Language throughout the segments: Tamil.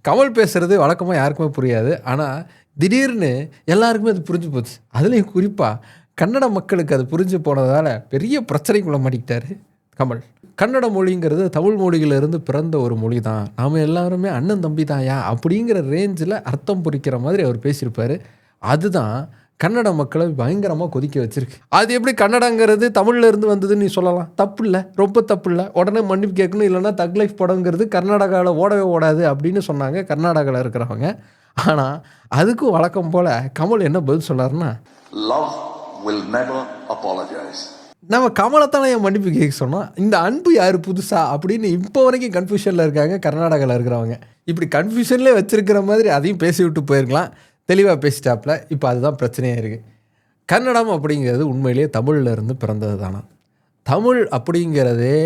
கமல் பேசுகிறது வழக்கமாக யாருக்குமே புரியாது. ஆனால் திடீர்னு எல்லாருக்குமே அது புரிஞ்சு போச்சு. அதுலேயும் குறிப்பாக கன்னட மக்களுக்கு அது புரிஞ்சு போனதால் பெரிய பிரச்சனைக்குள்ள மாட்டிக்கிட்டாரு கமல். கன்னட மொழிங்கிறது தமிழ் மொழியிலிருந்து பிறந்த ஒரு மொழி தான், நாம் எல்லாருமே அண்ணன் தம்பி தான்யா அப்படிங்கிற ரேஞ்சில் அர்த்தம் புரிக்கிற மாதிரி அவர் பேசியிருப்பார். அதுதான் கன்னட மக்களை பயங்கரமாக கொதிக்க வச்சிருக்கு. அது எப்படி கன்னடங்கிறது தமிழில் இருந்து வந்ததுன்னு நீ சொல்லலாம்? தப்பு இல்லை, ரொம்ப தப்பு இல்லை. உடனே மன்னிப்பு கேட்கணும், இல்லைன்னா தக் லைஃப் படங்கிறது கர்நாடகாவில் ஓடவே ஓடாது அப்படின்னு சொன்னாங்க கர்நாடகாவில் இருக்கிறவங்க. ஆனால் அதுக்கும் வழக்கம் போல் கமல் என்ன பதில் சொன்னார்னா, love will never apologize. நம்ம கமலத்தானே என் மன்னிப்பு கேட்க சொன்னோம், இந்த அன்பு யார் புதுசா அப்படின்னு இப்போ வரைக்கும் கன்ஃபியூஷனில் இருக்காங்க கர்நாடகாவில் இருக்கிறவங்க. இப்படி கன்ஃபியூஷன்லேயே வச்சிருக்கிற மாதிரி அதையும் பேசி விட்டு போயிருக்கலாம், தெளிவாக பேசிட்டாப்புல. இப்போ அதுதான் பிரச்சனையாக இருக்குது. கன்னடம் அப்படிங்கிறது உண்மையிலேயே தமிழில் இருந்து பிறந்தது தானா? தமிழ் அப்படிங்கிறதே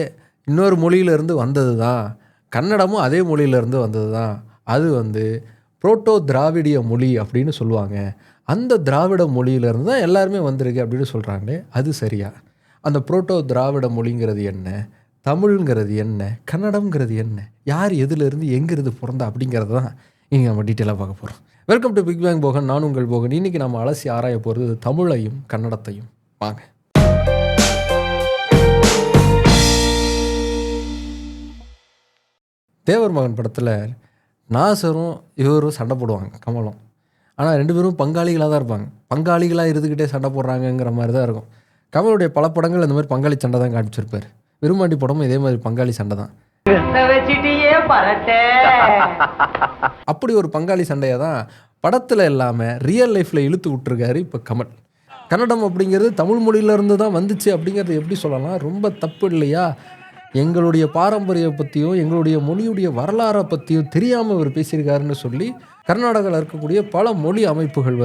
இன்னொரு மொழியிலேருந்து வந்தது தான். கன்னடமும் அதே மொழியிலேருந்து வந்தது தான். அது புரோட்டோ திராவிடிய மொழி அப்படின்னு சொல்லுவாங்க. அந்த திராவிட மொழியிலேருந்து தான் எல்லாருமே வந்திருக்கு அப்படின்னு சொல்கிறாங்களே, அது சரியா? அந்த புரோட்டோ திராவிட மொழிங்கிறது என்ன, தமிழ்ங்கிறது என்ன, கன்னடம்ங்கிறது என்ன, யார் எதுலேருந்து எங்கேருந்து பிறந்தா அப்படிங்கிறது தான் இங்கே நம்ம டீட்டெயிலாக பார்க்க போகிறோம். Welcome to big bang Bogan. நான் உங்கள் போகன். இன்றைக்கி நம்ம அலசி ஆராய போகிறது தமிழையும் கன்னடத்தையும். வாங்க. தேவர் மகன் படத்தில் நாசரும் இவரும் சண்டை போடுவாங்க, கமலும். ஆனால் ரெண்டு பேரும் பங்காளிகளாக தான் இருப்பாங்க. பங்காளிகளாக இருந்துக்கிட்டே சண்டை போடுறாங்கங்கிற மாதிரி தான் இருக்கும். கமலுடைய பல படங்கள் இந்த மாதிரி பங்காளி சண்டை தான் காமிச்சிருப்பார். விரும்மாண்டி படமும் இதே மாதிரி பங்காளி சண்டை தான். அப்படி ஒரு பங்காளி சண்டையை தான் படத்தில் இல்லாமல் ரியல் லைஃப்பில் இழுத்து விட்டுருக்காரு இப்போ கமல். கன்னடம் அப்படிங்கிறது தமிழ் மொழியிலேருந்து தான் வந்துச்சு அப்படிங்கிறது எப்படி சொல்லலாம்? ரொம்ப தப்பு இல்லையா? எங்களுடைய பாரம்பரியம் பற்றியும் எங்களுடைய மொழியுடைய வரலாறை பற்றியும் தெரியாமல் அவர் பேசியிருக்காருன்னு சொல்லி கர்நாடகாவில் இருக்கக்கூடிய பல மொழி அமைப்புகள்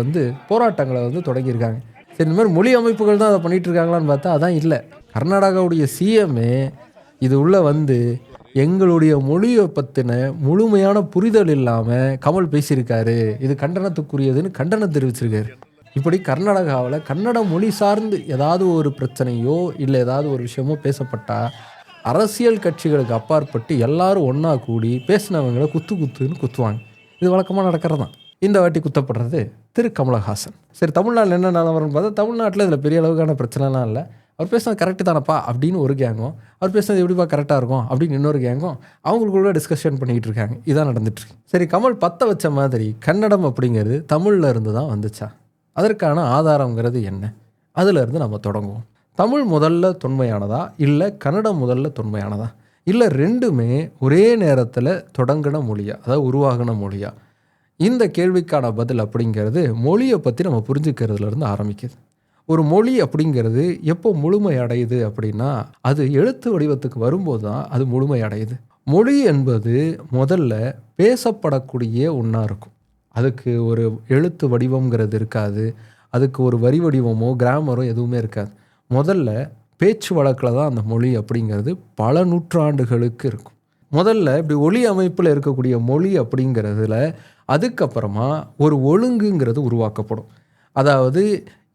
போராட்டங்களை தொடங்கியிருக்காங்க. சரி, இந்த மாதிரி மொழி அமைப்புகள் தான் அதை பண்ணிகிட்டு இருக்காங்களான்னு பார்த்தா அதான் இல்லை. கர்நாடகாவுடைய சிஎம்ஏ இது உள்ளே எங்களுடைய மொழியை பற்றின முழுமையான புரிதல் இல்லாமல் கமல் பேசியிருக்காரு, இது கண்டனத்துக்குரியதுன்னு கண்டனம் தெரிவிச்சிருக்காரு. இப்படி கர்நாடகாவில் கன்னட மொழி சார்ந்து ஏதாவது ஒரு பிரச்சனையோ இல்லை ஏதாவது ஒரு விஷயமோ பேசப்பட்டால் அரசியல் கட்சிகளுக்கு அப்பாற்பட்டு எல்லாரும் ஒன்றா கூடி பேசினவங்களை குத்துன்னு குத்துவாங்க. இது வழக்கமாக நடக்கிறது தான். இந்த வாட்டி குத்தப்படுறது திரு கமலஹாசன். சரி, தமிழ்நாட்டில் என்ன நிலவரம்னு பார்த்தா தமிழ்நாட்டில் இதில் பெரிய அளவுக்கான பிரச்சனைலாம் இல்லை. அவர் பேசுனது கரெக்டு தானப்பா அப்படின்னு ஒரு கேங்கும், அவர் பேசுனது எப்படிப்பா கரெக்டாக இருக்கும் அப்படின்னு இன்னொரு கேங்கும் அவங்களுக்குள்ள டிஸ்கஷன் பண்ணிக்கிட்டு இருக்காங்க. இதான் நடந்துட்டுருக்கு. சரி, கமல் பற்ற வச்ச மாதிரி கன்னடம் அப்படிங்கிறது தமிழில் இருந்து தான் வந்துச்சா? அதற்கான ஆதாரங்கிறது என்ன? அதிலிருந்து நம்ம தொடங்குவோம். தமிழ் முதல்ல தொன்மையானதா இல்லை கன்னடம் முதல்ல தொன்மையானதா, இல்லை ரெண்டுமே ஒரே நேரத்தில் தொடங்கின மொழியா, அதாவது உருவாகின மொழியா? இந்த கேள்விக்கான பதில் அப்படிங்கிறது மொழியை பற்றி நம்ம புரிஞ்சுக்கிறதுலேருந்து ஆரம்பிக்குது. ஒரு மொழி அப்படிங்கிறது எப்போ முழுமை அடையுது அப்படின்னா அது எழுத்து வடிவத்துக்கு வரும்போது தான் அது முழுமை அடையுது. மொழி என்பது முதல்ல பேசப்படக்கூடிய ஒன்றா இருக்கும். அதுக்கு ஒரு எழுத்து வடிவம்ங்கிறது இருக்காது. அதுக்கு ஒரு வரி வடிவமோ கிராமரோ எதுவுமே இருக்காது. முதல்ல பேச்சு வழக்கில் தான் அந்த மொழி அப்படிங்கிறது பல நூற்றாண்டுகளுக்கு இருக்கும். முதல்ல இப்படி ஒலி அமைப்பில் இருக்கக்கூடிய மொழி அப்படிங்கிறதுல அதுக்கப்புறமா ஒரு ஒழுங்குங்கிறது உருவாக்கப்படும். அதாவது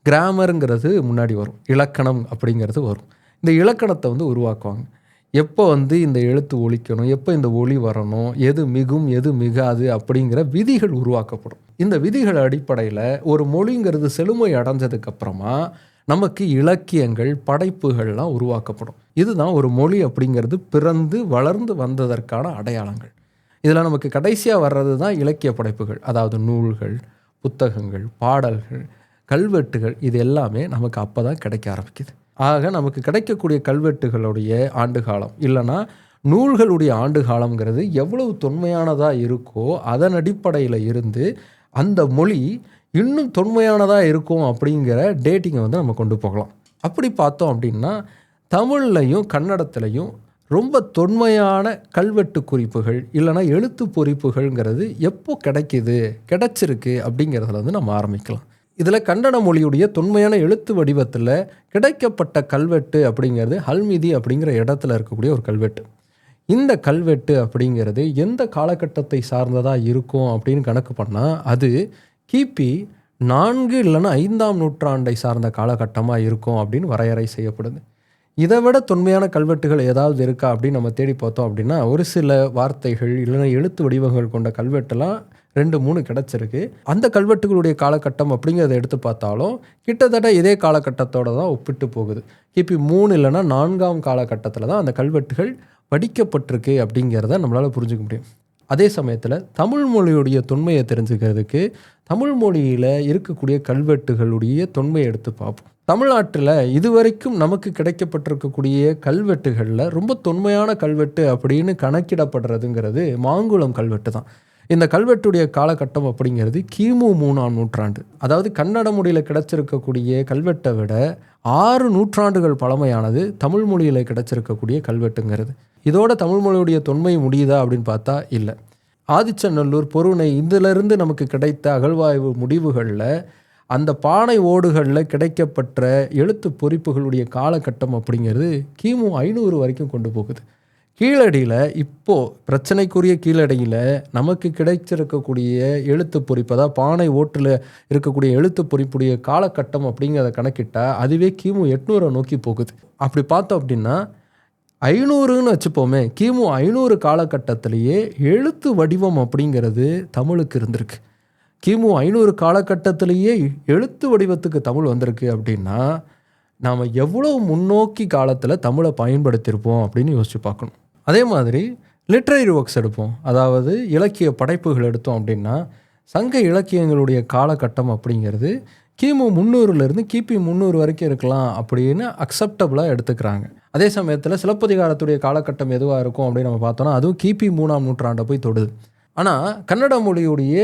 கிராமருங்கிறது முன்னாடி வரும், இலக்கணம் அப்படிங்கிறது வரும். இந்த இலக்கணத்தை உருவாக்குவாங்க. எப்போ இந்த எழுத்து ஒலிக்கணும், எப்போ இந்த ஒலி வரணும், எது மிகும் எது மிகாது அப்படிங்கிற விதிகள் உருவாக்கப்படும். இந்த விதிகள் அடிப்படையில் ஒரு மொழிங்கிறது செழுமை அடைஞ்சதுக்கப்புறமா நமக்கு இலக்கியங்கள் படைப்புகள்லாம் உருவாக்கப்படும். இதுதான் ஒரு மொழி அப்படிங்கிறது பிறந்து வளர்ந்து வந்ததற்கான அடையாளங்கள். இதில் நமக்கு கடைசியாக வர்றது தான் இலக்கிய படைப்புகள், அதாவது நூல்கள், புத்தகங்கள், பாடல்கள், கல்வெட்டுகள். இது எல்லாமே நமக்கு அப்போ தான் கிடைக்க ஆரம்பிக்குது. ஆக நமக்கு கிடைக்கக்கூடிய கல்வெட்டுகளுடைய ஆண்டு காலம் இல்லைன்னா நூல்களுடைய ஆண்டு காலங்கிறது எவ்வளவு தொன்மையானதாக இருக்கோ அதன் அடிப்படையில் இருந்து அந்த மொழி இன்னும் தொன்மையானதாக இருக்கும் அப்படிங்கிற டேட்டிங்கை நம்ம கொண்டு போகலாம். அப்படி பார்த்தோம் அப்படின்னா தமிழ்லையும் கன்னடத்துலையும் ரொம்ப தொன்மையான கல்வெட்டு குறிப்புகள் இல்லைனா எழுத்து பொறிப்புகள்ங்கிறது எப்போ கிடைச்சிருக்கு அப்படிங்கிறதுல நம்ம ஆரம்பிக்கலாம். இதில் கன்னட மொழியுடைய தொன்மையான எழுத்து வடிவத்தில் கிடைக்கப்பட்ட கல்வெட்டு அப்படிங்கிறது ஹல்மிதி அப்படிங்கிற இடத்துல இருக்கக்கூடிய ஒரு கல்வெட்டு. இந்த கல்வெட்டு அப்படிங்கிறது எந்த காலகட்டத்தை சார்ந்ததாக இருக்கும் அப்படின்னு கணக்கு பண்ணால் அது கிபி 4 இல்லைன்னா 5ஆம் நூற்றாண்டை சார்ந்த காலகட்டமாக இருக்கும் அப்படின்னு வரையறை செய்யப்படுது. இதை விட தொன்மையான கல்வெட்டுகள் ஏதாவது இருக்கா அப்படின்னு நம்ம தேடி பார்த்தோம் அப்படின்னா, ஒரு சில வார்த்தைகள் இல்லைன்னா எழுத்து வடிவங்கள் கொண்ட கல்வெட்டெல்லாம் 2-3 கிடச்சிருக்கு. அந்த கல்வெட்டுகளுடைய காலகட்டம் அப்படிங்கிறத எடுத்து பார்த்தாலும் கிட்டத்தட்ட இதே காலகட்டத்தோட தான் ஒப்பிட்டு போகுது. கிபி 3 இல்லைன்னா 4ஆம் காலகட்டத்தில் தான் அந்த கல்வெட்டுகள் வடிக்கப்பட்டிருக்கு அப்படிங்கிறத நம்மளால் புரிஞ்சுக்க முடியும். அதே சமயத்தில் தமிழ் மொழியுடைய தொன்மையை தெரிஞ்சுக்கிறதுக்கு தமிழ் மொழியில் இருக்கக்கூடிய கல்வெட்டுகளுடைய தொன்மையை எடுத்து பார்ப்போம். தமிழ்நாட்டில் இதுவரைக்கும் நமக்கு கிடைக்கப்பட்டிருக்கக்கூடிய கல்வெட்டுகளில் ரொம்ப தொன்மையான கல்வெட்டு அப்படின்னு கணக்கிடப்படுறதுங்கிறது மாங்குளம் கல்வெட்டு தான். இந்த கல்வெட்டுடைய காலகட்டம் அப்படிங்கிறது கிமு 3ஆம் நூற்றாண்டு. அதாவது கன்னட மொழியில் கிடைச்சிருக்கக்கூடிய கல்வெட்டை விட 6 நூற்றாண்டுகள் பழமையானது தமிழ் மொழியில் கிடைச்சிருக்கக்கூடிய கல்வெட்டுங்கிறது. இதோட தமிழ் மொழியுடைய தொன்மை முடியுதா அப்படின்னு பார்த்தா இல்லை. ஆதிச்சநல்லூர், பொருணை இதிலிருந்து நமக்கு கிடைத்த அகழ்வாய்வு முடிவுகளில் அந்த பானை ஓடுகளில் கிடைக்கப்பட்ட எழுத்து பொறிப்புகளுடைய காலகட்டம் அப்படிங்கிறது கிமு 500 வரைக்கும் கொண்டு போகுது. கீழடியில் இப்போது பிரச்சனைக்குரிய கீழடியில் நமக்கு கிடைச்சிருக்கக்கூடிய எழுத்து பொறிப்பு, அதாவது பானை ஓட்டில் இருக்கக்கூடிய எழுத்து பொறிப்புடைய காலகட்டம் அப்படிங்கிறத கணக்கிட்டால் அதுவே கிமு 800 நோக்கி போகுது. அப்படி பார்த்தோம் அப்படின்னா 500ன்னு வச்சுப்போமே, கிமு 500 காலகட்டத்திலேயே எழுத்து வடிவம் அப்படிங்கிறது தமிழுக்கு இருந்திருக்கு. கிமு 500 காலகட்டத்திலேயே எழுத்து வடிவத்துக்கு தமிழ் வந்திருக்கு அப்படின்னா நாம் எவ்வளோ முன்னோக்கி காலத்தில் தமிழை பயன்படுத்தியிருப்போம் அப்படின்னு யோசிச்சு பார்க்கணும். அதே மாதிரி லிட்ரரி ஒர்க்ஸ் எடுப்போம், அதாவது இலக்கிய படைப்புகள் எடுத்தோம் அப்படின்னா சங்க இலக்கியங்களுடைய காலகட்டம் அப்படிங்கிறது கிமு 300லேருந்து கிபி 300 வரைக்கும் இருக்கலாம் அப்படின்னு அக்செப்டபுளாக எடுத்துக்கிறாங்க. அதே சமயத்தில் சிலப்பதிகாரத்துடைய காலகட்டம் எதுவாக இருக்கும் அப்படின்னு நம்ம பார்த்தோன்னா அதுவும் கிபி 3ஆம் நூற்றாண்டை போய் தொடுது. ஆனால் கன்னட மொழியுடைய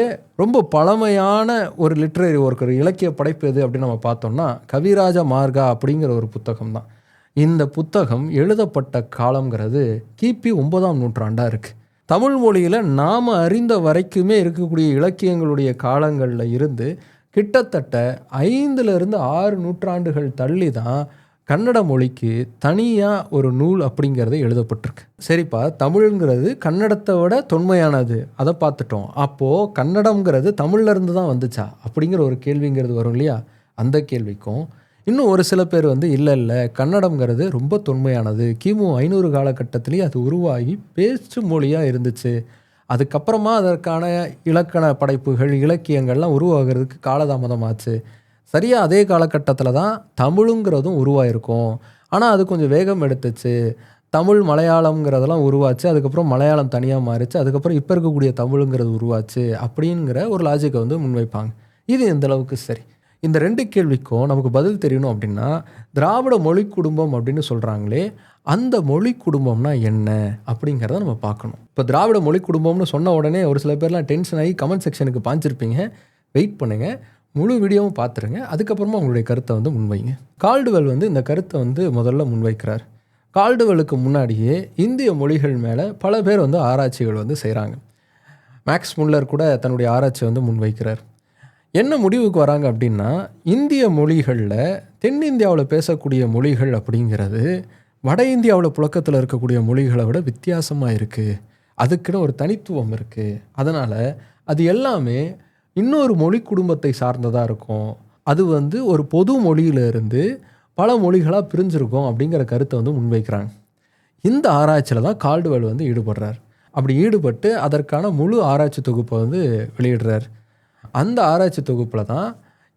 ரொம்ப பழமையான ஒரு லிட்ரரி ஒர்க், ஒரு இலக்கிய படைப்பு எது அப்படின்னு நம்ம பார்த்தோம்னா கவிராஜ மார்கா அப்படிங்கிற ஒரு புத்தகம் தான். இந்த புத்தகம் எழுதப்பட்ட காலங்கிறது கிபி 9ஆம் நூற்றாண்டாக இருக்குது. தமிழ் மொழியில் நாம் அறிந்த வரைக்குமே இருக்கக்கூடிய இலக்கியங்களுடைய காலங்களில் இருந்து கிட்டத்தட்ட 5லிருந்து 6 நூற்றாண்டுகள் தள்ளி தான் கன்னட மொழிக்கு தனியாக ஒரு நூல் அப்படிங்கிறது எழுதப்பட்டிருக்கு. சரிப்பா, தமிழ்ங்கிறது கன்னடத்தை விட தொன்மையானது, அதை பார்த்துட்டோம். அப்போது கன்னடம்ங்கிறது தமிழ்லேருந்து தான் வந்துச்சா அப்படிங்கிற ஒரு கேள்விங்கிறது வரும் இல்லையா? அந்த கேள்விக்கும் இன்னும் ஒரு சில பேர் இல்லை கன்னடம்ங்கிறது ரொம்ப தொன்மையானது, கிமு 500 காலகட்டத்திலேயே அது உருவாகி பேச்சு மொழியாக இருந்துச்சு, அதுக்கப்புறமா அதற்கான இலக்கண படைப்புகள் இலக்கியங்கள்லாம் உருவாகிறதுக்கு காலதாமதமாச்சு, சரியாக அதே காலகட்டத்தில் தான் தமிழுங்கிறதும் உருவாயிருக்கும், ஆனால் அது கொஞ்சம் வேகம் எடுத்துச்சு, தமிழ் மலையாளம்ங்கிறதெல்லாம் உருவாச்சு, அதுக்கப்புறம் மலையாளம் தனியாக மாறிச்சு, அதுக்கப்புறம் இப்போ இருக்கக்கூடிய தமிழுங்கிறது உருவாச்சு அப்படிங்கிற ஒரு லாஜிக்கை முன்வைப்பாங்க. இது எந்த அளவுக்கு சரி? இந்த 2 கேள்விக்கும் நமக்கு பதில் தெரியணும் அப்படின்னா திராவிட மொழி குடும்பம் அப்படின்னு சொல்கிறாங்களே, அந்த மொழி குடும்பம்னா என்ன அப்படிங்கிறத நம்ம பார்க்கணும். இப்போ திராவிட மொழி குடும்பம்னு சொன்ன உடனே ஒரு சில பேர்லாம் டென்ஷன் ஆகி கமெண்ட் செக்ஷனுக்கு பாஞ்சிருப்பீங்க. வெயிட் பண்ணுங்கள், முழு வீடியோவும் பார்த்துருங்க, அதுக்கப்புறமா உங்களுடைய கருத்தை முன்வைங்க. கால்டுவெல் இந்த கருத்தை முதல்ல முன்வைக்கிறார். கால்டுவெலுக்கு முன்னாடியே இந்திய மொழிகள் மேலே பல பேர் ஆராய்ச்சிகள் செய்கிறாங்க. மேக்ஸ் முல்லர் கூட தன்னுடைய ஆராய்ச்சி முன்வைக்கிறார். என்ன முடிவுக்கு வராங்க அப்படின்னா, இந்திய மொழிகளில் தென்னிந்தியாவில் பேசக்கூடிய மொழிகள் அப்படிங்கிறது வட இந்தியாவில் புழக்கத்தில் இருக்கக்கூடிய மொழிகளை விட வித்தியாசமாக இருக்குது, அதுக்குன்னு ஒரு தனித்துவம் இருக்குது, அதனால் அது எல்லாமே இன்னொரு மொழி குடும்பத்தை சார்ந்ததாக இருக்கும், அது ஒரு பொது மொழியிலிருந்து பல மொழிகளாக பிரிஞ்சிருக்கும் அப்படிங்கிற கருத்தை முன்வைக்கிறாங்க. இந்த ஆராய்ச்சியில் தான் கால்டுவெல் ஈடுபடுறார். அப்படி ஈடுபட்டு அதற்கான முழு ஆராய்ச்சி தொகுப்பை வெளியிடுறார். அந்த ஆராய்ச்சி தொகுப்பில் தான்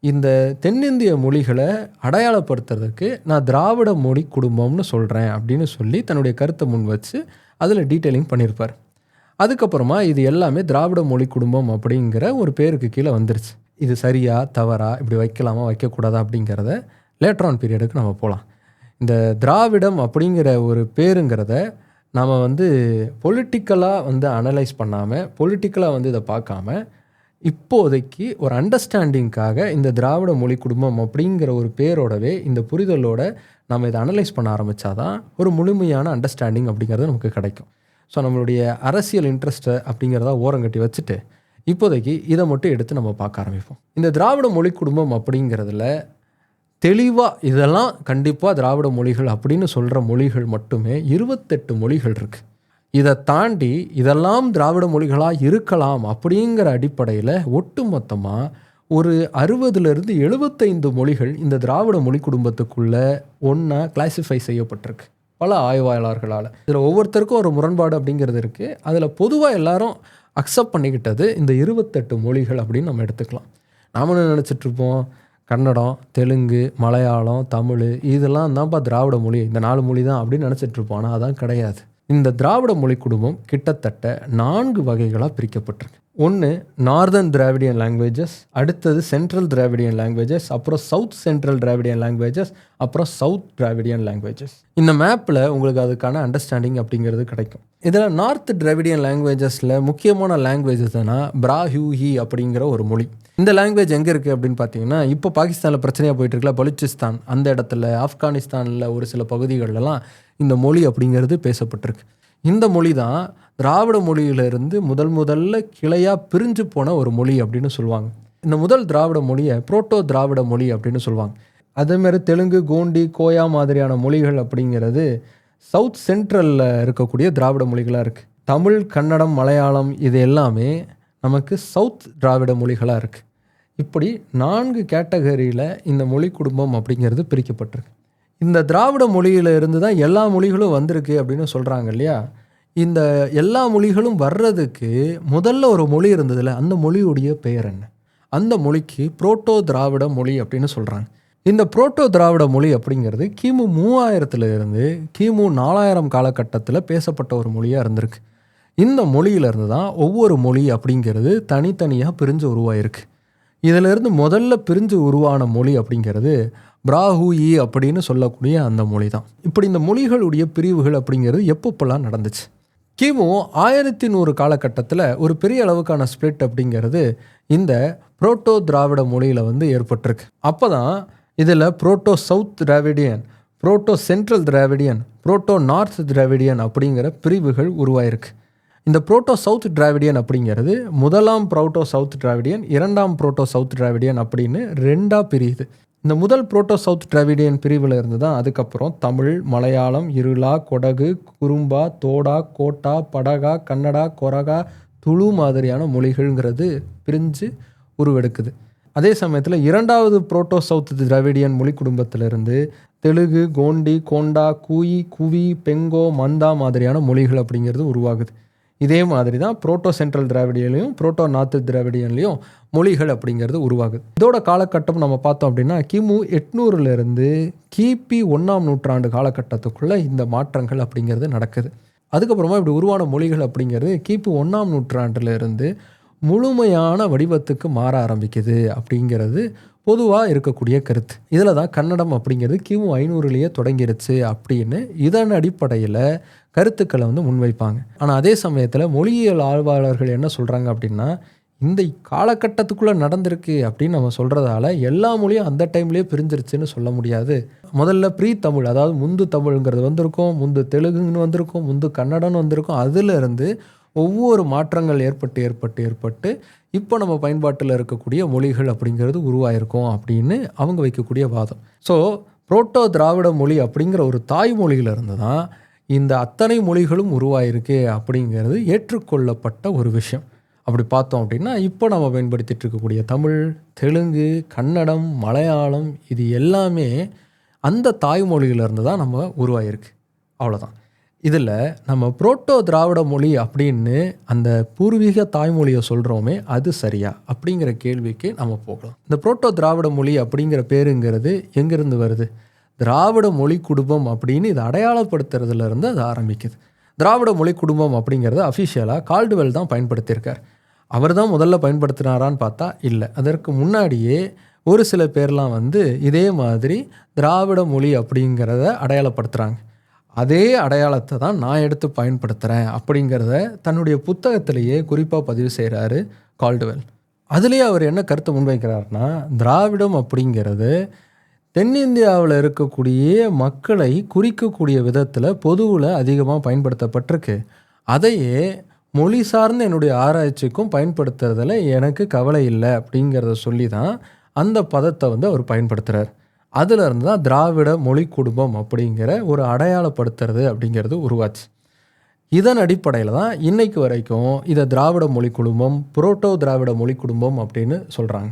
இந்த தென்னிந்திய மொழிகளை அடையாளப்படுத்துறதுக்கு நான் திராவிட மொழி குடும்பம்னு சொல்கிறேன் அப்படின்னு சொல்லி தன்னுடைய கருத்தை முன் வச்சு அதில் டீட்டெயிலிங் பண்ணியிருப்பார். அதுக்கப்புறமா இது எல்லாமே திராவிட மொழி குடும்பம் அப்படிங்கிற ஒரு பேருக்கு கீழே வந்துருச்சு. இது சரியா தவறா, இப்படி வைக்கலாமா வைக்கக்கூடாதா அப்படிங்கிறத லேட்டர் ஆன் பீரியடுக்கு நம்ம போகலாம். இந்த திராவிடம் அப்படிங்கிற ஒரு பேருங்கிறத நாம் பொலிட்டிக்கலாக அனலைஸ் பண்ணாமல், பொலிட்டிக்கலாக இதை பார்க்காம, இப்போதைக்கு ஒரு அண்டர்ஸ்டாண்டிங்காக இந்த திராவிட மொழி குடும்பம் அப்படிங்கிற ஒரு பேரோடவே இந்த புரிதலோட நம்ம இதை அனலைஸ் பண்ண ஆரம்பித்தாதான் ஒரு முழுமையான அண்டர்ஸ்டாண்டிங் அப்படிங்கிறது நமக்கு கிடைக்கும். ஸோ நம்மளுடைய அரசியல் இன்ட்ரெஸ்ட்டை அப்படிங்கிறத ஓரங்கட்டி வச்சுட்டு இப்போதைக்கு இதை மட்டும் எடுத்து நம்ம பார்க்க ஆரம்பிப்போம். இந்த திராவிட மொழி குடும்பம் அப்படிங்கிறதுல தெளிவாக இதெல்லாம் கண்டிப்பாக திராவிட மொழிகள் அப்படின்னு சொல்கிற மொழிகள் மட்டுமே 28 மொழிகள் இருக்குது. இதை தாண்டி இதெல்லாம் திராவிட மொழிகளாக இருக்கலாம் அப்படிங்கிற அடிப்படையில் ஒட்டுமொத்தமாக ஒரு 60லிருந்து 75 மொழிகள் இந்த திராவிட மொழி குடும்பத்துக்குள்ள ஒன்றா கிளாசிஃபை செய்யப்பட்டிருக்கு பல ஆய்வாளர்களால். இதில் ஒவ்வொருத்தருக்கும் ஒரு முரண்பாடு அப்படிங்கிறது இருக்குது. அதில் பொதுவாக எல்லாரும் அக்செப்ட் பண்ணிக்கிட்டது இந்த 28 மொழிகள் அப்படின்னு நம்ம எடுத்துக்கலாம். நாம என்ன நினச்சிட்ருப்போம், கன்னடம், தெலுங்கு, மலையாளம், தமிழ் இதெல்லாம் தான்ப்பா திராவிட மொழி, இந்த 4 மொழி தான் அப்படின்னு நினச்சிட்ருப்போம். ஆனால் அதான் கிடையாது. இந்த திராவிட மொழி குடும்பம் கிட்டத்தட்ட 4 வகைகளாக பிரிக்கப்பட்டிருக்கு. ஒன்று நார்தர்ன் திராவிடியன் லாங்குவேஜஸ், அடுத்தது சென்ட்ரல் திராவிடியன் லாங்குவேஜஸ், அப்புறம் சவுத் சென்ட்ரல் திராவிடியன் லாங்குவேஜஸ், அப்புறம் சவுத் திராவிடியன் லாங்குவேஜஸ். இந்த மேப்பில் உங்களுக்கு அதுக்கான அண்டர்ஸ்டாண்டிங் அப்படிங்கிறது கிடைக்கும். இதில் நார்த் திராவிடியன் லாங்குவேஜஸில் முக்கியமான லாங்குவேஜஸ்னா பிராஹூஹி அப்படிங்கிற ஒரு மொழி. இந்த லாங்குவேஜ் எங்கே இருக்குது அப்படின்னு பார்த்தீங்கன்னா, இப்போ பாகிஸ்தானில் பிரச்சனையாக போயிட்டு இருக்கல பலுச்சிஸ்தான், அந்த இடத்துல ஆப்கானிஸ்தானில் ஒரு சில பகுதிகளெல்லாம் இந்த மொழி அப்படிங்கிறது பேசப்பட்டிருக்கு. இந்த மொழி தான் திராவிட மொழியிலிருந்து முதல்ல கிளையாக பிரிஞ்சு போன ஒரு மொழி அப்படின்னு சொல்லுவாங்க. இந்த முதல் திராவிட மொழியை புரோட்டோ திராவிட மொழி அப்படின்னு சொல்லுவாங்க. அதேமாதிரி தெலுங்கு, கோண்டி, கோயா மாதிரியான மொழிகள் அப்படிங்கிறது சவுத் சென்ட்ரலில் இருக்கக்கூடிய திராவிட மொழிகளாக இருக்குது. தமிழ், கன்னடம், மலையாளம் இது எல்லாமே நமக்கு சவுத் திராவிட மொழிகளாக இருக்குது. இப்படி 4 கேட்டகரியில் இந்த மொழி குடும்பம் அப்படிங்கிறது பிரிக்கப்பட்டிருக்கு. இந்த திராவிட மொழியில இருந்து தான் எல்லா மொழிகளும் வந்திருக்கு அப்படின்னு சொல்கிறாங்க இல்லையா. இந்த எல்லா மொழிகளும் வர்றதுக்கு முதல்ல ஒரு மொழி இருந்ததில்ல, அந்த மொழியுடைய பெயர் என்ன? அந்த மொழிக்கு புரோட்டோ திராவிட மொழி அப்படின்னு சொல்கிறாங்க. இந்த புரோட்டோ திராவிட மொழி அப்படிங்கிறது கிமு 3000 கிமு 4000 காலகட்டத்தில் பேசப்பட்ட ஒரு மொழியாக இருந்திருக்கு. இந்த மொழியிலேருந்து தான் ஒவ்வொரு மொழி அப்படிங்கிறது தனித்தனியாக பிரிஞ்சு உருவாயிருக்கு. இதிலிருந்து முதல்ல பிரிஞ்சு உருவான மொழி அப்படிங்கிறது பிராஹூயி அப்படின்னு சொல்லக்கூடிய அந்த மொழி தான். இப்படி இந்த மொழிகளுடைய பிரிவுகள் அப்படிங்கிறது எப்பப்பெல்லாம் நடந்துச்சு? கிமு 1100 காலகட்டத்தில் ஒரு பெரிய அளவுக்கான ஸ்பிளிட் அப்படிங்கிறது இந்த புரோட்டோ திராவிட மொழியில் ஏற்பட்டிருக்கு. அப்போ தான் இதில் proto south Dravidian, proto central Dravidian, proto north Dravidian அப்படிங்கிற பிரிவுகள் உருவாயிருக்கு. இந்த புரோட்டோ சவுத் திராவிடியன் அப்படிங்கிறது முதலாம் புரோட்டோ சவுத் திராவிடியன், இரண்டாம் புரோட்டோ சவுத் திராவிடியன் அப்படின்னு 2ஆக பிரியுது. இந்த முதல் புரோட்டோ சவுத் திராவிடியன் பிரிவில் இருந்து தான் அதுக்கப்புறம் தமிழ், மலையாளம், இருளா, கொடகு, குறும்பா, தோடா, கோட்டா, படகா, கன்னடா, கொரகா, துளு மாதிரியான மொழிகள்ங்கிறது பிரிஞ்சு உருவெடுக்குது. அதே சமயத்தில் இரண்டாவது புரோட்டோ சவுத் திராவிடியன் மொழி குடும்பத்திலிருந்து தெலுங்கு, கோண்டி, கோண்டா, கூயி, குவி, பெங்கோ, மந்தா மாதிரியான மொழிகள் அப்படிங்கிறது உருவாகுது. இதே மாதிரி தான் புரோட்டோ சென்ட்ரல் திராவிடியன்லையும் புரோட்டோ நார்த் திராவிடியன்லையும் மொழிகள் அப்படிங்கிறது உருவாகுது. இதோட காலகட்டம் நம்ம பார்த்தோம் அப்படின்னா கிமு 800 கிபி 1ஆம் நூற்றாண்டு காலகட்டத்துக்குள்ளே இந்த மாற்றங்கள் அப்படிங்கிறது நடக்குது. அதுக்கப்புறமா இப்படி உருவான மொழிகள் அப்படிங்கிறது கிபி 1ஆம் நூற்றாண்டிலிருந்து முழுமையான வடிவத்துக்கு மாற ஆரம்பிக்குது அப்படிங்கிறது பொதுவாக இருக்கக்கூடிய கருத்து. இதில் தான் கன்னடம் அப்படிங்கிறது கிமு 500லேயே தொடங்கிருச்சு அப்படின்னு இதன் அடிப்படையில் கருத்துக்களை முன்வைப்பாங்க. ஆனால் அதே சமயத்தில் மொழியியல் ஆய்வாளர்கள் என்ன சொல்கிறாங்க அப்படின்னா, இந்த காலகட்டத்துக்குள்ளே நடந்திருக்கு அப்படின்னு நம்ம சொல்கிறதால எல்லா மொழியும் அந்த டைம்லேயே பிரிஞ்சிருச்சுன்னு சொல்ல முடியாது. முதல்ல ப்ரீ தமிழ், அதாவது முந்து தமிழ்ங்கிறது வந்திருக்கும், முந்து தெலுங்குன்னு வந்திருக்கும், முந்து கன்னடன்னு வந்திருக்கும். அதிலிருந்து ஒவ்வொரு மாற்றங்கள் ஏற்பட்டு இப்போ நம்ம பயன்பாட்டில் இருக்கக்கூடிய மொழிகள் அப்படிங்கிறது உருவாயிருக்கும் அப்படின்னு அவங்க வைக்கக்கூடிய வாதம். ஸோ புரோட்டோ திராவிட மொழி அப்படிங்கிற ஒரு தாய்மொழியிலிருந்து தான் இந்த அத்தனை மொழிகளும் உருவாயிருக்கு அப்படிங்கிறது ஏற்றுக்கொள்ளப்பட்ட ஒரு விஷயம். அப்படி பார்த்தோம் அப்படின்னா இப்போ நம்ம பயன்படுத்திகிட்டு இருக்கக்கூடிய தமிழ், தெலுங்கு, கன்னடம், மலையாளம் இது எல்லாமே அந்த தாய்மொழியிலிருந்து தான் நம்ம உருவாயிருக்கு. அவ்வளோதான். இதில் நம்ம புரோட்டோ திராவிட மொழி அப்படின்னு அந்த பூர்வீக தாய்மொழியை சொல்கிறோமே அது சரியா அப்படிங்கிற கேள்விக்கு நம்ம போகலாம். இந்த புரோட்டோ திராவிட மொழி அப்படிங்கிற பேருங்கிறது எங்கேருந்து வருது? திராவிட மொழி குடும்பம் அப்படின்னு இதை அடையாளப்படுத்துறதுலேருந்து அது ஆரம்பிக்குது. திராவிட மொழி குடும்பம் அப்படிங்கிறத அஃபிஷியலாக கால்டுவெல் தான் பயன்படுத்தியிருக்கார். அவர் தான் முதல்ல பயன்படுத்தினாரான்னு பார்த்தா இல்லை. அதற்கு முன்னாடியே ஒரு சில பேர்லாம் இதே மாதிரி திராவிட மொழி அப்படிங்கிறத அடையாளப்படுத்துகிறாங்க. அதே அடையாளத்தை தான் நான் எடுத்து பயன்படுத்துகிறேன் அப்படிங்கிறத தன்னுடைய புத்தகத்திலேயே குறிப்பாக பதிவு செய்கிறாரு கால்டுவெல். அதுலேயே அவர் என்ன கருத்தை முன்வைக்கிறாருன்னா, திராவிடம் அப்படிங்கிறது தென்னிந்தியாவில் இருக்கக்கூடிய மக்களை குறிக்கக்கூடிய விதத்தில் பொதுவில் அதிகமாக பயன்படுத்தப்பட்டிருக்கு. அதையே மொழி சார்ந்த என்னுடைய ஆராய்ச்சிக்கும் பயன்படுத்துறதில் எனக்கு கவலை இல்லை அப்படிங்கிறத சொல்லி தான் அந்த பதத்தை அவர் பயன்படுத்துகிறார். அதிலிருந்து தான் திராவிட மொழி குடும்பம் அப்படிங்கிற ஒரு அடையாளப்படுத்துறது அப்படிங்கிறது உருவாச்சு. இதன் அடிப்படையில் தான் இன்னைக்கு வரைக்கும் இதை திராவிட மொழி குடும்பம், புரோட்டோ திராவிட மொழி குடும்பம் அப்படின்னு சொல்கிறாங்க.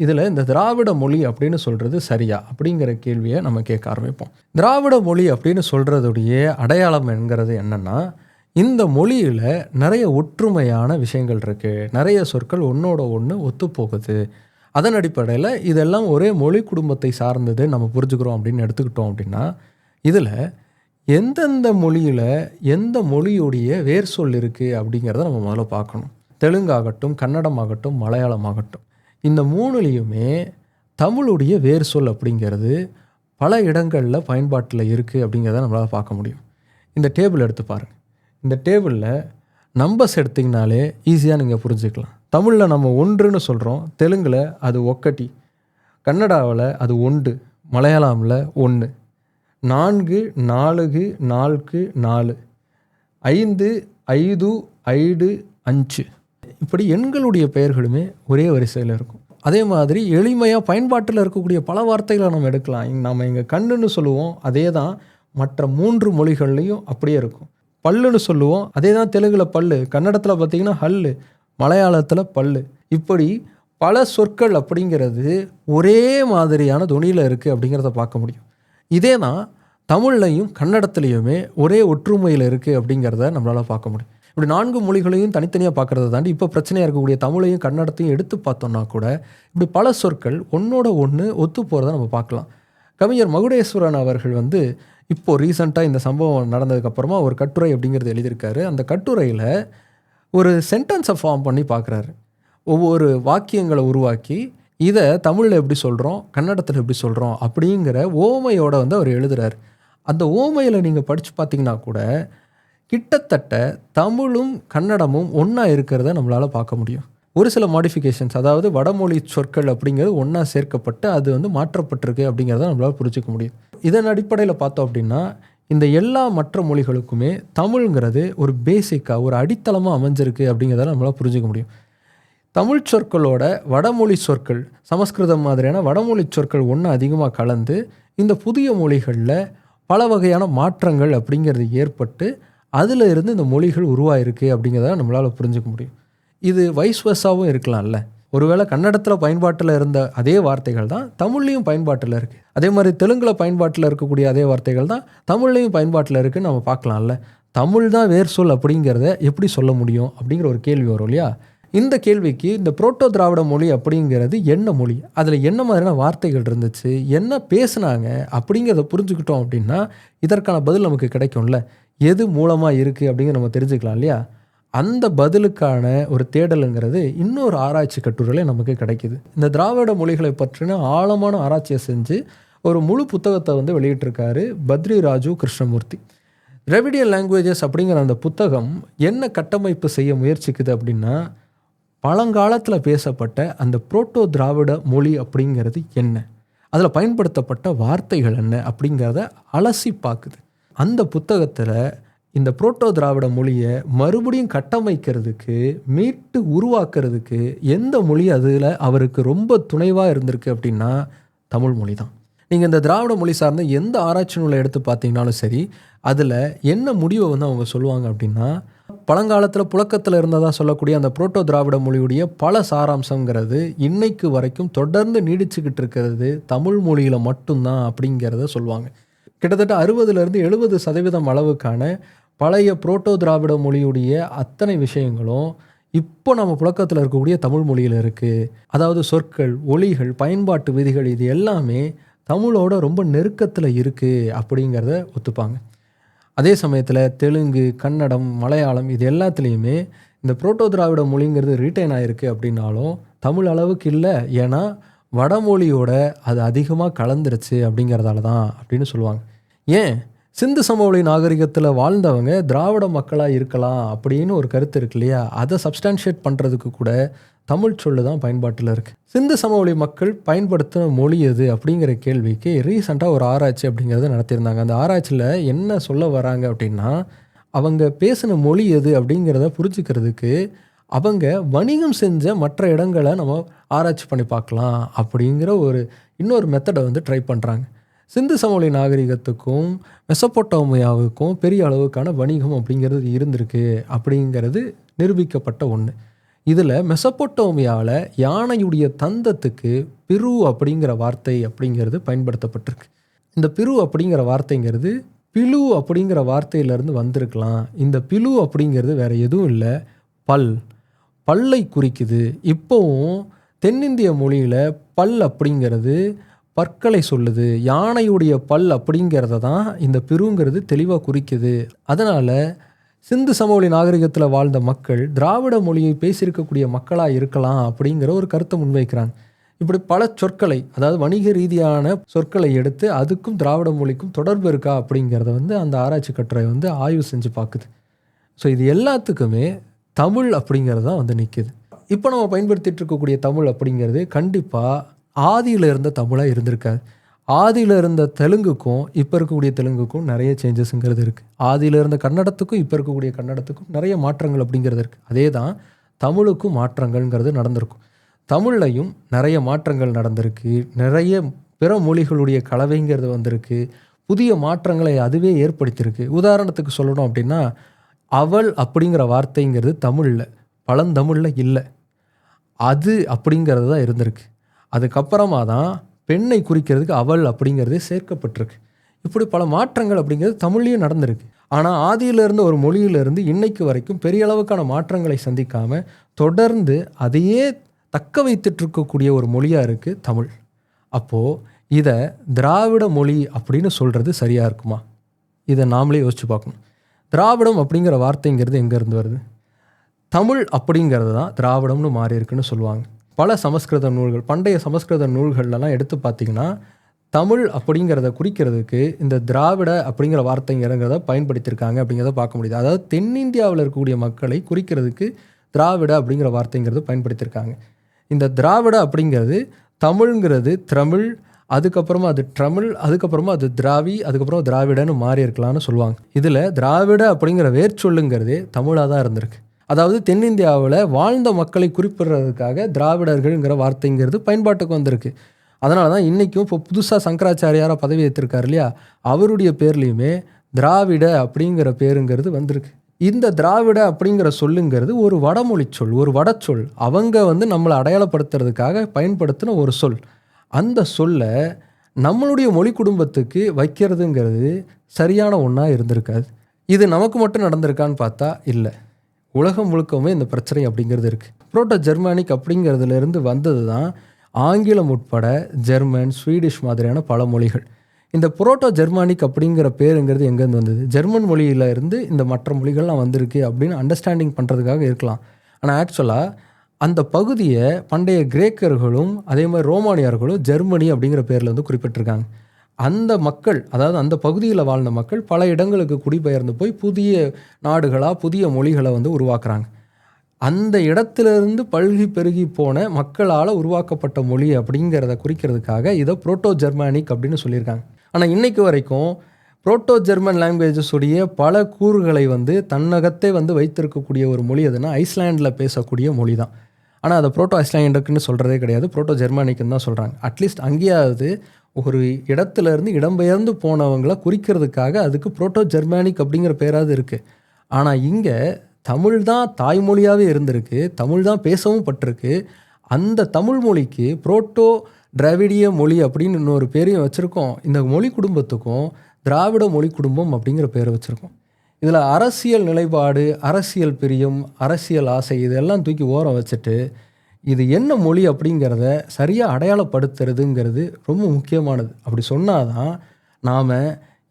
இதில் இந்த திராவிட மொழி அப்படின்னு சொல்கிறது சரியா அப்படிங்கிற கேள்வியை நம்ம கேட்க ஆரம்பிப்போம். திராவிட மொழி அப்படின்னு சொல்கிறதுடைய அடையாளம் என்கிறது என்னென்னா, இந்த மொழியில் நிறைய ஒற்றுமையான விஷயங்கள் இருக்குது, நிறைய சொற்கள் ஒன்றோட ஒன்று ஒத்துப்போகுது. அதன் அடிப்படையில் இதெல்லாம் ஒரே மொழி குடும்பத்தை சார்ந்தது நம்ம புரிஞ்சுக்கிறோம் அப்படின்னு எடுத்துக்கிட்டோம் அப்படின்னா, இதில் எந்தெந்த மொழியில் எந்த மொழியுடைய வேர் சொல் இருக்குது அப்படிங்கிறத நம்ம முதல்ல பார்க்கணும். தெலுங்காகட்டும், கன்னடமாகட்டும், மலையாளமாகட்டும், இந்த மூணுலேயுமே தமிழுடைய வேர் சொல் அப்படிங்கிறது பல இடங்களில் பயன்பாட்டில் இருக்குது அப்படிங்கிறத நம்மளால் பார்க்க முடியும். இந்த டேபிள் எடுத்து பாருங்கள். இந்த டேபிளில் நம்பர்ஸ் எடுத்திங்கனாலே ஈஸியாக நீங்கள் புரிஞ்சுக்கலாம். தமிழில் நம்ம ஒன்றுன்னு சொல்கிறோம், தெலுங்கில் அது ஒக்கட்டி, கன்னடாவில் அது ஒன்று, மலையாளமில் ஒன்று, 4 4 4 4, 5 5 5 5, இப்படி எண்களுடைய பெயர்களுமே ஒரே வரிசையில் இருக்கும். அதே மாதிரி எளிமையாக பயன்பாட்டில் இருக்கக்கூடிய பல வார்த்தைகளை நம்ம எடுக்கலாம். நம்ம இங்கே கண்ணுன்னு சொல்லுவோம், அதே தான் மற்ற 3 மொழிகள்லையும் அப்படியே இருக்கும். பல்லுன்னு சொல்லுவோம், அதே தான் தெலுங்கில் பல்லு, கன்னடத்தில் பார்த்திங்கன்னா ஹல்லு, மலையாளத்தில் பல்லு. இப்படி பல சொற்கள் அப்படிங்கிறது ஒரே மாதிரியான துணியில் இருக்குது அப்படிங்கிறத பார்க்க முடியும். இதே தான் தமிழ்லையும் கன்னடத்துலேயுமே ஒரே ஒற்றுமையில் இருக்குது அப்படிங்கிறத நம்மளால் பார்க்க முடியும். இப்படி 4 மொழிகளையும் தனித்தனியாக பார்க்குறத தாண்டி இப்போ பிரச்சனையாக இருக்கக்கூடிய தமிழையும் கன்னடத்தையும் எடுத்து பார்த்தோம்னா கூட இப்படி பல சொற்கள் ஒன்றோட ஒன்று ஒத்து போகிறத நம்ம பார்க்கலாம். கவிஞர் மகுடேஸ்வரன் அவர்கள் இப்போது ரீசெண்டாக இந்த சம்பவம் நடந்ததுக்கப்புறமா ஒரு கட்டுரை அப்படிங்கிறது எழுதியிருக்காரு. அந்த கட்டுரையில் ஒரு சென்டென்ஸை ஃபார்ம் பண்ணி பார்க்குறாரு. ஒவ்வொரு வாக்கியங்களை உருவாக்கி இதை தமிழில் எப்படி சொல்கிறோம், கன்னடத்தில் எப்படி சொல்கிறோம் அப்படிங்கிற ஓமையோடு அவர் எழுதுகிறார். அந்த ஓமையில் நீங்கள் படித்து பார்த்தீங்கன்னா கூட கிட்டத்தட்ட தமிழும் கன்னடமும் ஒன்றா இருக்கிறத நம்மளால் பார்க்க முடியும். ஒரு சில மாடிஃபிகேஷன்ஸ், அதாவது வடமொழி சொற்கள் அப்படிங்கிறது ஒன்றா சேர்க்கப்பட்டு அது மாற்றப்பட்டிருக்கு அப்படிங்கிறத நம்மளால் புரிஞ்சிக்க முடியும். இதன் அடிப்படையில் பார்த்தோம் அப்படின்னா இந்த எல்லா மற்ற மொழிகளுக்குமே தமிழ்ங்கிறது ஒரு பேசிக்காக ஒரு அடித்தளமாக அமைஞ்சிருக்கு அப்படிங்கிறத நம்மளால் புரிஞ்சிக்க முடியும். தமிழ் சொற்களோட வடமொழி சொற்கள், சமஸ்கிருதம் மாதிரியான வடமொழி சொற்கள் ஒன்று அதிகமாக கலந்து இந்த புதிய மொழிகளில் பல வகையான மாற்றங்கள் அப்படிங்கிறது ஏற்பட்டு அதில் இருந்து இந்த மொழிகள் உருவாயிருக்கு அப்படிங்கிறத நம்மளால் புரிஞ்சிக்க முடியும். இது வைஸ் வெர்சாவும் இருக்கலாம்ல. ஒருவேளை கன்னடத்தில் பயன்பாட்டில் இருந்த அதே வார்த்தைகள் தான் தமிழ்லையும் பயன்பாட்டில் இருக்குது. அதே மாதிரி தெலுங்கில் பயன்பாட்டில் இருக்கக்கூடிய அதே வார்த்தைகள் தான் தமிழ்லையும் பயன்பாட்டில் இருக்குதுன்னு நம்ம பார்க்கலாம்ல. தமிழ் தான் வேர் சொல் அப்படிங்கிறத எப்படி சொல்ல முடியும் அப்படிங்கிற ஒரு கேள்வி வரும் இல்லையா? இந்த கேள்விக்கு இந்த புரோட்டோ திராவிட மொழி அப்படிங்கிறது என்ன மொழி, அதில் என்ன மாதிரியான வார்த்தைகள் இருந்துச்சு, என்ன பேசுனாங்க அப்படிங்கிறத புரிஞ்சுக்கிட்டோம் அப்படின்னா இதற்கான பதில் நமக்கு கிடைக்கும்ல. எது மூலமாக இருக்குது அப்படிங்கிற நம்ம தெரிஞ்சுக்கலாம் இல்லையா? அந்த பதிலுக்கான ஒரு தேடலுங்கிறது இன்னொரு ஆராய்ச்சி கட்டுரையில் நமக்கு கிடைக்குது. இந்த திராவிட மொழிகளை பற்றின ஆழமான ஆராய்ச்சியை செஞ்சு ஒரு முழு புத்தகத்தை வெளியிட்டிருக்காரு பத்ரி ராஜு கிருஷ்ணமூர்த்தி. திராவிடியன் லாங்குவேஜஸ் அப்படிங்கிற அந்த புத்தகம் என்ன கட்டமைப்பு செய்ய முயற்சிக்குது அப்படின்னா, பழங்காலத்தில் பேசப்பட்ட அந்த புரோட்டோ திராவிட மொழி அப்படிங்கிறது என்ன, அதில் பயன்படுத்தப்பட்ட வார்த்தைகள் என்ன அப்படிங்கிறத அலசி பார்க்குது. அந்த புத்தகத்தில் இந்த புரோட்டோ திராவிட மொழியை மறுபடியும் கட்டமைக்கிறதுக்கு, மீட்டு உருவாக்குறதுக்கு எந்த மொழி அதில் அவருக்கு ரொம்ப துணைவாக இருந்திருக்கு அப்படின்னா தமிழ் மொழி தான். நீங்கள் இந்த திராவிட மொழி சார்ந்த எந்த ஆராய்ச்சி நூலை எடுத்து பார்த்தீங்கனாலும் சரி, அதில் என்ன முடிவை அவங்க சொல்லுவாங்க அப்படின்னா, பழங்காலத்தில் புழக்கத்தில் இருந்ததாக சொல்லக்கூடிய அந்த புரோட்டோ திராவிட மொழியுடைய பல சாராம்சங்கிறது இன்னைக்கு வரைக்கும் தொடர்ந்து நீடிச்சுக்கிட்டு இருக்கிறது தமிழ் மொழியில் மட்டும்தான் அப்படிங்கிறத சொல்லுவாங்க. கிட்டத்தட்ட 60-70% அளவுக்கான பழைய புரோட்டோ திராவிட மொழியுடைய அத்தனை விஷயங்களும் இப்போ நம்ம புழக்கத்தில் இருக்கக்கூடிய தமிழ் மொழியில் இருக்குது. அதாவது சொற்கள், ஒலிகள், பயன்பாட்டு விதிகள் இது எல்லாமே தமிழோட ரொம்ப நெருக்கத்தில் இருக்குது அப்படிங்கிறத ஒத்துப்பாங்க. அதே சமயத்தில் தெலுங்கு, கன்னடம், மலையாளம் இது எல்லாத்துலேயுமே இந்த புரோட்டோ திராவிட மொழிங்கிறது ரீட்டைன் ஆகிருக்கு அப்படின்னாலும் தமிழ் அளவுக்கு இல்லை. ஏன்னா வடமொழியோட அது அதிகமாக கலந்துருச்சு அப்படிங்கிறதால தான் அப்படின்னு சொல்லுவாங்க. ஏன் சிந்து சமவெளி நாகரிகத்தில் வாழ்ந்தவங்க திராவிட மக்களாக இருக்கலாம் அப்படின்னு ஒரு கருத்து இருக்கு இல்லையா? அதை சப்ஸ்டான்ஷியேட் பண்ணுறதுக்கு கூட தமிழ் சொல்லு தான் பயன்பாட்டில் இருக்குது. சிந்து சமவெளி மக்கள் பயன்படுத்தின மொழி எது அப்படிங்கிற கேள்விக்கு ரீசெண்டாக ஒரு ஆராய்ச்சி அப்படிங்கிறத நடத்தியிருந்தாங்க. அந்த ஆராய்ச்சியில் என்ன சொல்ல வராங்க அப்படின்னா, அவங்க பேசின மொழி எது அப்படிங்கிறத புரிஞ்சுக்கிறதுக்கு அவங்க வணிகம் செஞ்ச மற்ற இடங்களை நம்ம ஆராய்ச்சி பண்ணி பார்க்கலாம் அப்படிங்கிற இன்னொரு மெத்தடை ட்ரை பண்ணுறாங்க. சிந்து சமவெளி நாகரிகத்துக்கும் மெசொப்பொட்டேமியாவுக்கும் பெரிய அளவுக்கான வணிகம் அப்படிங்கிறது இருந்திருக்கு அப்படிங்கிறது நிரூபிக்கப்பட்ட ஒன்று. இதில் மெசப்பொட்டோமியாவில் யானையுடைய தந்தத்துக்கு பிரு அப்படிங்கிற வார்த்தை அப்படிங்கிறது பயன்படுத்தப்பட்டிருக்கு. இந்த பிரு அப்படிங்கிற வார்த்தைங்கிறது பிலு அப்படிங்கிற வார்த்தையிலேருந்து வந்திருக்கலாம். இந்த பிலு அப்படிங்கிறது வேறு எதுவும் இல்லை, பல்லை குறிக்குது. இப்போவும் தென்னிந்திய மொழியில் பல் அப்படிங்கிறது பற்களை சொல்லுது. யானையுடைய பல் அப்படிங்கிறத தான் இந்த பிருங்கிறது தெளிவாக குறிக்குது. அதனால் சிந்து சமவெளி நாகரிகத்தில் வாழ்ந்த மக்கள் திராவிட மொழியை பேசியிருக்கக்கூடிய மக்களாக இருக்கலாம் அப்படிங்கிற ஒரு கருத்தை முன்வைக்கிறாங்க. இப்படி பல சொற்களை, அதாவது வணிக ரீதியான சொற்களை எடுத்து அதுக்கும் திராவிட மொழிக்கும் தொடர்பு இருக்கா அப்படிங்கிறத அந்த ஆராய்ச்சி கட்டுரை ஆய்வு செஞ்சு பார்க்குது. ஸோ இது எல்லாத்துக்குமே தமிழ் அப்படிங்கிறது தான் நிற்கிது. இப்போ நம்ம பயன்படுத்திகிட்டு இருக்கக்கூடிய தமிழ் அப்படிங்கிறது கண்டிப்பாக ஆதியில் இருந்த தமிழாக இருந்திருக்காது. ஆதியில் இருந்த தெலுங்குக்கும் இப்போ இருக்கக்கூடிய தெலுங்குக்கும் நிறைய சேஞ்சஸ்ங்கிறது இருக்குது. ஆதியில் இருந்த கன்னடத்துக்கும் இப்போ இருக்கக்கூடிய கன்னடத்துக்கும் நிறைய மாற்றங்கள் அப்படிங்கிறது இருக்குது. அதே தான் தமிழுக்கும் மாற்றங்கள்ங்கிறது நடந்திருக்கும். தமிழ்லையும் நிறைய மாற்றங்கள் நடந்திருக்கு. நிறைய பிற மொழிகளுடைய கலவைங்கிறது வந்திருக்கு. புதிய மாற்றங்களை அதுவே ஏற்படுத்தியிருக்கு. உதாரணத்துக்கு சொல்லணும் அப்படின்னா, அவள் அப்படிங்கிற வார்த்தைங்கிறது தமிழில், பழந்தமிழில் இல்லை, அது அப்படிங்கிறது தான் இருந்திருக்கு. அதுக்கப்புறமா தான் பெண்ணை குறிக்கிறதுக்கு அவள் அப்படிங்கிறது சேர்க்கப்பட்டிருக்கு. இப்படி பல மாற்றங்கள் அப்படிங்கிறது தமிழ்லேயும் நடந்திருக்கு. ஆனால் ஆதியிலிருந்து ஒரு மொழியிலிருந்து இன்னைக்கு வரைக்கும் பெரிய அளவுக்கான மாற்றங்களை சந்திக்காமல் தொடர்ந்து அதையே தக்க வைத்துட்ருக்கக்கூடிய ஒரு மொழியாக இருக்குது தமிழ். அப்போது இதை திராவிட மொழி அப்படின்னு சொல்கிறது சரியாக இருக்குமா? இதை நாமளே யோசிச்சு பார்க்கணும். திராவிடம் அப்படிங்கிற வார்த்தைங்கிறது எங்கேருந்து வருது? தமிழ் அப்படிங்கிறது தான் திராவிடம்னு மாறி இருக்குன்னு சொல்லுவாங்க. பல சமஸ்கிருத நூல்கள், பண்டைய சமஸ்கிருத நூல்கள்லாம் எடுத்து பார்த்திங்கன்னா தமிழ் அப்படிங்கிறத குறிக்கிறதுக்கு இந்த திராவிட அப்படிங்கிற வார்த்தைங்கிறத பயன்படுத்தியிருக்காங்க அப்படிங்கிறத பார்க்க முடியுது. அதாவது தென்னிந்தியாவில் இருக்கக்கூடிய மக்களை குறிக்கிறதுக்கு திராவிட அப்படிங்கிற வார்த்தைங்கிறது பயன்படுத்தியிருக்காங்க. இந்த திராவிட அப்படிங்கிறது தமிழ்ங்கிறது திரமிழ், அதுக்கப்புறமா அது ட்ரமிழ், அதுக்கப்புறமா அது திராவி, அதுக்கப்புறம் திராவிடன்னு மாறி இருக்கலாம்னு சொல்லுவாங்க. இதில் திராவிட அப்படிங்கிற வேர்ச்சொல்லுங்கிறதே தமிழாக தான் இருந்திருக்கு. அதாவது தென்னிந்தியாவில் வாழ்ந்த மக்களை குறிப்பிடுறதுக்காக திராவிடர்கள்ங்கிற வார்த்தைங்கிறது பயன்பாட்டுக்கு வந்திருக்கு. அதனால தான் இன்றைக்கும் இப்போ புதுசாக சங்கராச்சாரியாராக பதவி ஏற்றிருக்கார் இல்லையா, அவருடைய பேர்லேயுமே திராவிட அப்படிங்கிற பேருங்கிறது வந்திருக்கு. இந்த திராவிட அப்படிங்கிற சொல்லுங்கிறது ஒரு வடமொழி சொல், ஒரு வடச்சொல். அவங்க நம்மளை அடையாளப்படுத்துறதுக்காக பயன்படுத்தின ஒரு சொல். அந்த சொல்லை நம்மளுடைய மொழி குடும்பத்துக்கு வைக்கிறதுங்கிறது சரியான ஒன்றா இருந்திருக்காது. இது நமக்கு மட்டும் நடந்திருக்கான்னு பார்த்தா இல்லை, உலகம் முழுக்கவுமே இந்த பிரச்சனை அப்படிங்கிறது இருக்குது. புரோட்டோ ஜெர்மானிக் அப்படிங்கிறதுலேருந்து வந்தது தான் ஆங்கிலம் உட்பட ஜெர்மன், ஸ்வீடிஷ் மாதிரியான பல மொழிகள். இந்த புரோட்டோ ஜெர்மானிக் அப்படிங்கிற பேருங்கிறது எங்கேருந்து வந்தது? ஜெர்மன் மொழியில் இருந்து இந்த மற்ற மொழிகள்லாம் வந்திருக்கு அப்படின்னு அண்டர்ஸ்டாண்டிங் பண்ணுறதுக்காக இருக்கலாம். ஆனால் ஆக்சுவலாக அந்த பகுதியை பண்டைய கிரேக்கர்களும் அதே மாதிரி ரோமானியர்களும் ஜெர்மனி அப்படிங்கிற பேரில் குறிப்பிட்டிருக்காங்க. அந்த மக்கள், அதாவது அந்த பகுதியில் வாழ்ந்த மக்கள் பல இடங்களுக்கு குடிபெயர்ந்து போய் புதிய நாடுகளாக புதிய மொழிகளை உருவாக்குறாங்க. அந்த இடத்துலேருந்து பல்கி பெருகி போன மக்களால் உருவாக்கப்பட்ட மொழி அப்படிங்கிறத குறிக்கிறதுக்காக இதை புரோட்டோ ஜெர்மானிக் அப்படின்னு சொல்லியிருக்காங்க. ஆனால் இன்றைக்கு வரைக்கும் புரோட்டோ ஜெர்மன் லாங்குவேஜஸ் உடைய பல கூறுகளை தன்னகத்தை வைத்திருக்கக்கூடிய ஒரு மொழி எதுனா ஐஸ்லாண்டில் பேசக்கூடிய மொழி தான். ஆனால் அதை புரோட்டோ ஐஸ்லாண்டுக்குன்னு சொல்கிறதே கிடையாது, புரோட்டோ ஜெர்மானிக்குன்னு தான் சொல்கிறாங்க. அட்லீஸ்ட் அங்கேயாவது ஒரு இடத்துலேருந்து இடம்பெயர்ந்து போனவங்களை குறிக்கிறதுக்காக அதுக்கு புரோட்டோ ஜெர்மானிக் அப்படிங்கிற பேராது இருக்குது. ஆனால் இங்கே தமிழ் தான் தாய்மொழியாகவே இருந்திருக்கு, தமிழ் தான் பேசவும் பட்டிருக்கு. அந்த தமிழ் மொழிக்கு புரோட்டோ திராவிடிய மொழி அப்படின்னு இன்னொரு பேரையும் வச்சுருக்கோம். இந்த மொழி குடும்பத்துக்கும் திராவிட மொழி குடும்பம் அப்படிங்கிற பேரை வச்சுருக்கோம். இதில் அரசியல் நிலைப்பாடு, அரசியல் பிரியம், அரசியல் ஆசை இதெல்லாம் தூக்கி ஓரம் வச்சுட்டு இது என்ன மொழி அப்படிங்கிறத சரியாக அடையாளப்படுத்துறதுங்கிறது ரொம்ப முக்கியமானது. அப்படி சொன்னால் தான் நாம்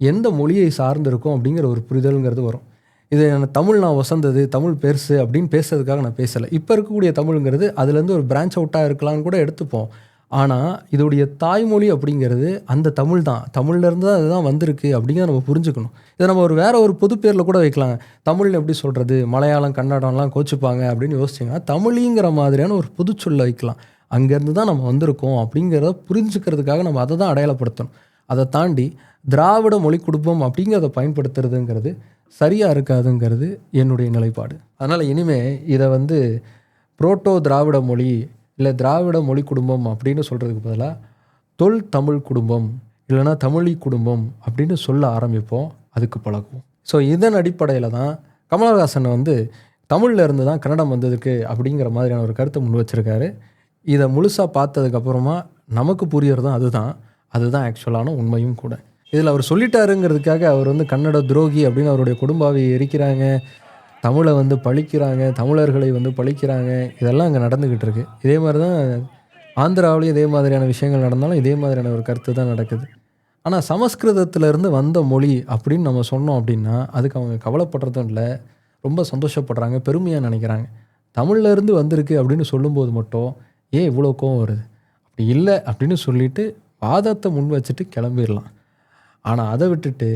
எந்த மொழியை சார்ந்திருக்கோம் அப்படிங்கிற ஒரு புரிதல்ங்கிறது வரும். இது தமிழ் நான் வசந்தது, தமிழ் பெருசு அப்படின்னு பேசுறதுக்காக நான் பேசலை. இப்போ இருக்கக்கூடிய தமிழுங்கிறது அதுலேருந்து ஒரு பிரான்ச் அவுட்டாக இருக்கலாம்னு கூட எடுத்துப்போம். ஆனால் இதோடைய தாய்மொழி அப்படிங்கிறது அந்த தமிழ் தான், தமிழ்லேருந்து தான் அதுதான் வந்திருக்கு அப்படிங்கிறத நம்ம புரிஞ்சுக்கணும். இதை நம்ம வேறு ஒரு பொது பேரில் கூட வைக்கலாம். தமிழ்னு எப்படி சொல்கிறது, மலையாளம் கன்னடம்லாம் கோச்சிப்பாங்க அப்படின்னு யோசிச்சிங்கன்னா தமிழிங்கிற மாதிரியான ஒரு பொது சொல்ல வைக்கலாம். அங்கேருந்து தான் நம்ம வந்திருக்கோம் அப்படிங்கிறத புரிஞ்சுக்கிறதுக்காக நம்ம அதை தான் அடையாளப்படுத்தணும். அதை தாண்டி திராவிட மொழி குடும்பம் அப்படிங்கிறத பயன்படுத்துறதுங்கிறது சரியாக இருக்காதுங்கிறது என்னுடைய நிலைப்பாடு. அதனால் இனிமேல் இதை புரோட்டோ திராவிட மொழி இல்லை திராவிட மொழி குடும்பம் அப்படின்னு சொல்கிறதுக்கு பதிலாக தொல் தமிழ் குடும்பம் இல்லைனா தமிழி குடும்பம் அப்படின்னு சொல்ல ஆரம்பிப்போம், அதுக்கு பழகுவோம். ஸோ இதன் அடிப்படையில் தான் கமலஹாசன் தமிழில் இருந்து தான் கன்னடம் வந்ததுக்கு அப்படிங்கிற மாதிரியான ஒரு கருத்தை முன் வச்சுருக்காரு. இதை முழுசாக பார்த்ததுக்கப்புறமா நமக்கு புரியறதும் அதுதான் ஆக்சுவலான உண்மையும் கூட. இதில் அவர் சொல்லிட்டாருங்கிறதுக்காக அவர் வந்து கன்னட துரோகி அப்படின்னு அவருடைய குடும்பாவை எரிக்கிறாங்க, தமிழை வந்து பழிக்கிறாங்க, தமிழர்களை வந்து பழிக்கிறாங்க, இதெல்லாம் அங்கே நடந்துக்கிட்டு இருக்கு. இதே மாதிரி தான் ஆந்திராவிலையும் இதே மாதிரியான விஷயங்கள் நடந்தாலும் இதே மாதிரியான ஒரு கருத்து தான் நடக்குது. ஆனால் சமஸ்கிருதத்திலேருந்து வந்த மொழி அப்படின்னு நம்ம சொன்னோம் அப்படின்னா அதுக்கு அவங்க கவலைப்படுறதும் இல்லை, ரொம்ப சந்தோஷப்படுறாங்க, பெருமையாக நினைக்கிறாங்க. தமிழ்லேருந்து வந்திருக்கு அப்படின்னு சொல்லும்போது மட்டும் ஏன் இவ்வளோ கோவம் வருது? அப்படி இல்லை அப்படின்னு சொல்லிட்டு வாதத்தை முன் வச்சுட்டு கிளம்பிடலாம். ஆனால் அதை விட்டுட்டு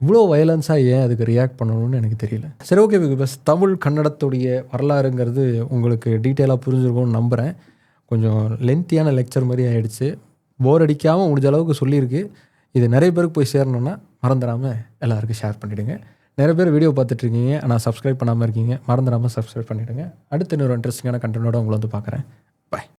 இவ்வளோ வயலன்ஸாக ஏன் அதுக்கு ரியாக்ட் பண்ணணும்னு எனக்கு தெரியல. சரி, ஓகே பிகாஸ் தமிழ் கன்னடத்துடைய வரலாறுங்கிறது உங்களுக்கு டீட்டெயிலாக புரிஞ்சிருக்கும்னு நம்புகிறேன். கொஞ்சம் லென்த்தியான லெக்சர் மாதிரி ஆகிடுச்சு. போர் அடிக்காமல் முடிஞ்ச அளவுக்கு சொல்லியிருக்கு. இது நிறைய பேருக்கு போய் சேரணுன்னா மறந்துடாமல் எல்லாருக்கும் ஷேர் பண்ணிவிடுங்க. நிறைய பேர் வீடியோ பார்த்துட்ருக்கீங்க ஆனால் சப்ஸ்கிரைப் பண்ணாமல் இருக்கீங்க, மறந்துடாமல் சப்ஸ்கிரைப் பண்ணிவிடுங்க. அடுத்த இன்னொரு இன்ட்ரெஸ்டிங்கான கண்டென்ட்டோட உங்களை வந்து பார்க்குறேன். பாய்.